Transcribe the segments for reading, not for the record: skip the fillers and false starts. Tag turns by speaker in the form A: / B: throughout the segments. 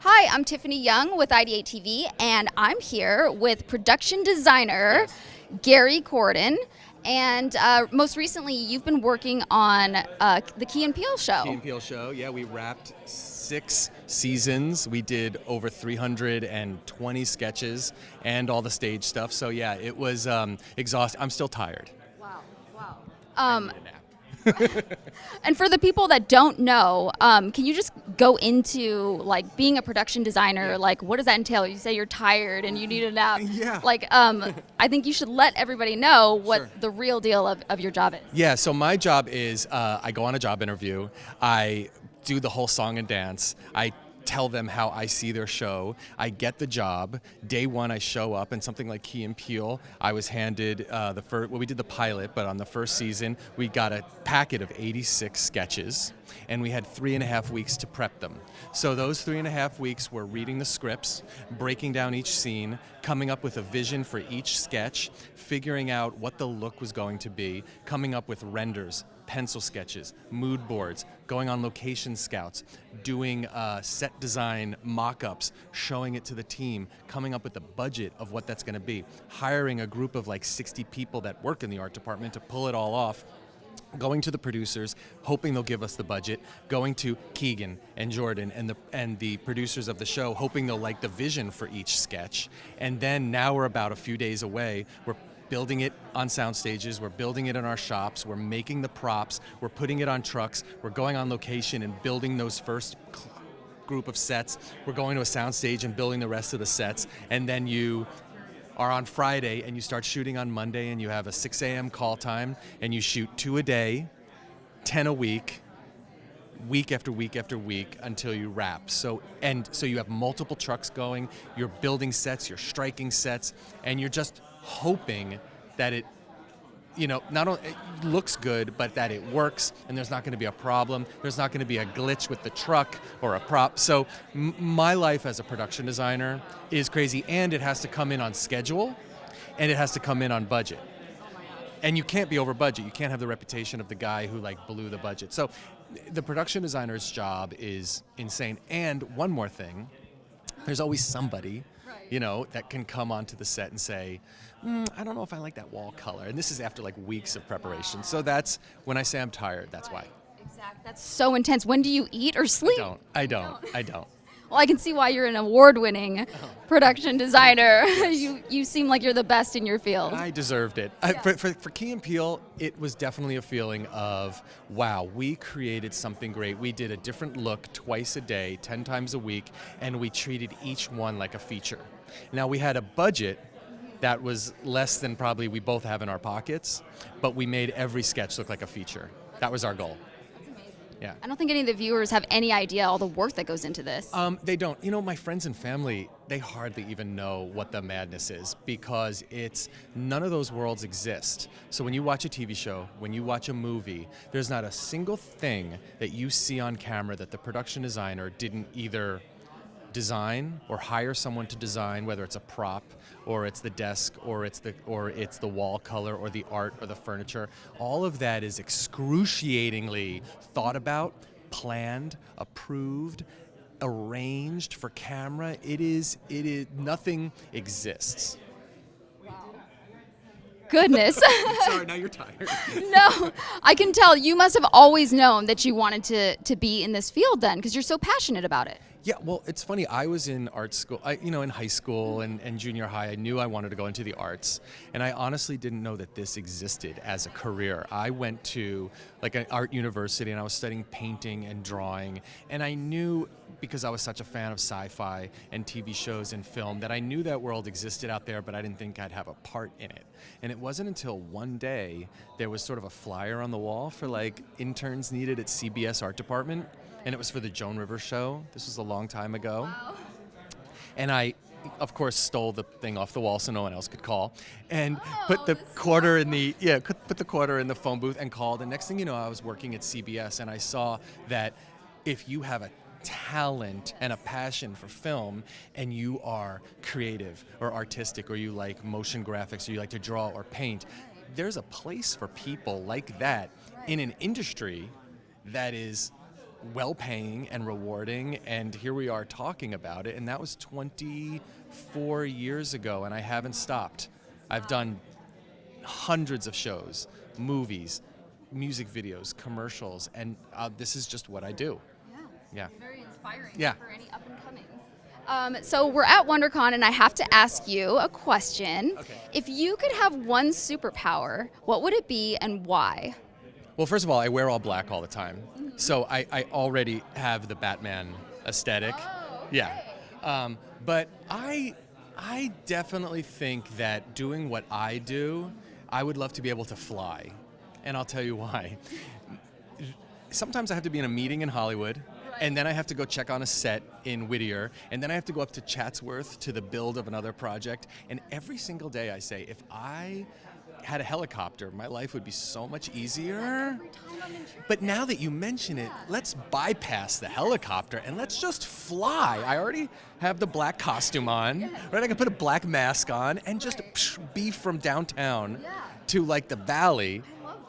A: Hi, I'm Tiffany Young with IdeateTV, and I'm here with production designer Gary Kordon. And most recently, you've been working on the Key and Peele show.
B: Key and Peele show, yeah, we wrapped 6 seasons. We did over 320 sketches and all the stage stuff. So yeah, it was exhausting. I'm still tired.
A: Wow, wow.
B: I need a nap.
A: And for the people that don't know, can you just go into like being a production designer?
B: Yeah.
A: Like, what does that entail? You say you're tired and you need a nap.
B: Yeah.
A: Like, I think you should let everybody know what
B: Sure.
A: the real deal of your job is.
B: Yeah, so my job is I go on a job interview. I do the whole song and dance. I tell them how I see their show. I get the job. Day one, I show up, and something like Key and Peele, I was handed the first. Well, we did the pilot, but on the first season, we got a packet of 86 sketches, and we had 3.5 weeks to prep them. So those 3.5 weeks were reading the scripts, breaking down each scene, coming up with a vision for each sketch, figuring out what the look was going to be, coming up with renders, pencil sketches, mood boards, going on location scouts, doing set design mock-ups, showing it to the team, coming up with the budget of what that's going to be, hiring a group of like 60 people that work in the art department to pull it all off, going to the producers, hoping they'll give us the budget, going to Keegan and Jordan and the producers of the show, hoping they'll like the vision for each sketch, and then now we're about a few days away. We're building it on sound stages, we're building it in our shops, we're making the props, we're putting it on trucks, we're going on location and building those first group of sets, we're going to a sound stage and building the rest of the sets, and then you are on Friday and you start shooting on Monday and you have a 6 a.m. call time and you shoot 2 a day, 10 a week, week after week after week until you wrap. So you have multiple trucks going, you're building sets, you're striking sets, and you're just hoping that it, not only it looks good, but that it works and there's not going to be a problem. There's not going to be a glitch with the truck or a prop. So my life as a production designer is crazy, and it has to come in on schedule and it has to come in on budget. And you can't be over budget. You can't have the reputation of the guy who like blew the budget. So the production designer's job is insane. And one more thing, there's always somebody that can come onto the set and say, I don't know if I like that wall color. And this is after like weeks of preparation. So that's when I say I'm tired, that's why.
A: Exactly. That's so intense. When do you eat or sleep?
B: I don't.
A: Well, I can see why you're an award-winning production designer. You seem like you're the best in your field.
B: I deserved it.
A: Yeah.
B: For Key and Peele, it was definitely a feeling of, wow, we created something great. We did a different look twice a day, 10 times a week, and we treated each one like a feature. Now, we had a budget that was less than probably we both have in our pockets, but we made every sketch look like a feature. That was our goal. Yeah.
A: I don't think any of the viewers have any idea all the work that goes into this.
B: They don't. My friends and family, they hardly even know what the madness is because none of those worlds exist. So when you watch a TV show, when you watch a movie, there's not a single thing that you see on camera that the production designer didn't either design or hire someone to design, whether it's a prop or it's the desk or it's the wall color or the art or the furniture. All of that is excruciatingly thought about, planned, approved, arranged for camera. It is nothing exists.
A: Goodness.
B: Sorry, now you're tired.
A: No, I can tell you must have always known that you wanted to be in this field then, because you're so passionate about it.
B: Yeah, well, it's funny. I was in art school, in high school and junior high. I knew I wanted to go into the arts, and I honestly didn't know that this existed as a career. I went to like an art university, and I was studying painting and drawing, and I knew, because I was such a fan of sci-fi and TV shows and film, that I knew that world existed out there, but I didn't think I'd have a part in it. And it wasn't until one day there was sort of a flyer on the wall for like interns needed at CBS art department. And it was for the Joan Rivers show. This was a long time ago.
A: Wow.
B: And I, of course, stole the thing off the wall so no one else could call, and put the quarter in the phone booth and called. And next thing you know, I was working at CBS, and I saw that if you have a talent and a passion for film and you are creative or artistic or you like motion graphics or you like to draw or paint, there's a place for people like that in an industry that is well-paying and rewarding, and here we are talking about it, and that was 24 years ago, and I haven't stopped. I've done hundreds of shows, movies, music videos, commercials, and this is just what I do. Yeah.
A: Very inspiring
B: Yeah.
A: for any up and coming. So we're at WonderCon, and I have to ask you a question.
B: Okay.
A: If you could have one superpower, what would it be and why?
B: Well, first of all, I wear all black all the time, so I already have the Batman aesthetic.
A: Oh, okay.
B: Yeah. But I definitely think that doing what I do, I would love to be able to fly. And I'll tell you why. Sometimes I have to be in a meeting in Hollywood, and then I have to go check on a set in Whittier, and then I have to go up to Chatsworth to the build of another project. And every single day I say, if I had a helicopter, my life would be so much easier. But now that you mention it, let's bypass the helicopter and let's just fly. I already have the black costume on, right? I can put a black mask on and just be from downtown to like the valley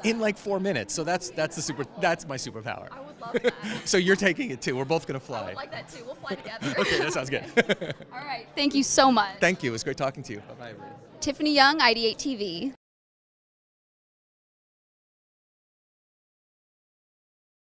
B: in like 4 minutes. So that's my superpower.
A: I would love that.
B: So you're taking it too. We're both gonna
A: I
B: fly.
A: would like that too. We'll fly together.
B: Okay, that sounds good.
A: All right. Thank you so much.
B: Thank you. It was great talking to you. Bye-bye, everyone.
A: Tiffany Young, IdeateTV.